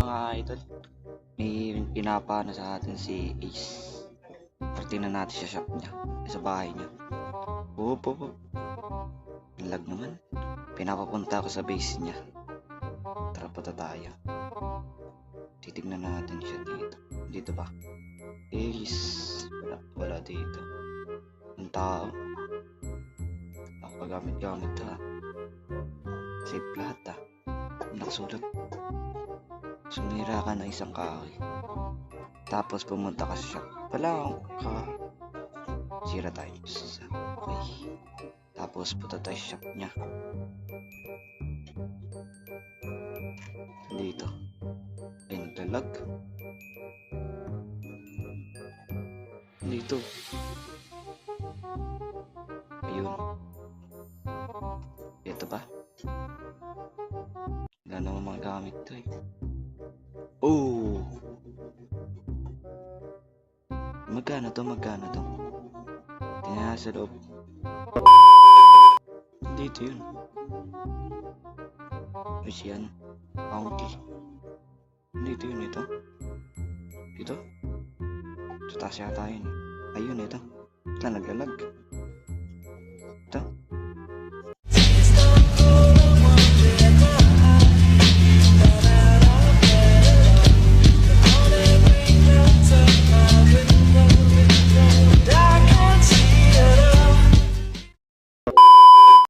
mga idol, may pinapano sa atin si Ace. Tingnan natin sa shop niya, sa bahay niya. Opo. Lag naman. Pinapapunta ako sa base niya. Tara, punta tayo. Titignan natin siya dito. Dito ba? Ace. Wala dito. Ang tao. Nakapagamit-gamit ha. Safe lahat ha. Nakasulat. Sumira ka ng isang kahoy. Tapos pumunta ka sa shop. Wala ka. Sira tayo. Okay. Tapos punta tayo sa shop niya. Dito. Ay, naglalag. Dito. Ayun. Ito ba? Wala naman mga gamit to eh. Oh! Magkano to? Tingnan sa loob. Dito yun. Ayos yan. Bounty. Dito yun, ito. Dito? Sa taas yata yun. Ayun, ito. Saan naglalag?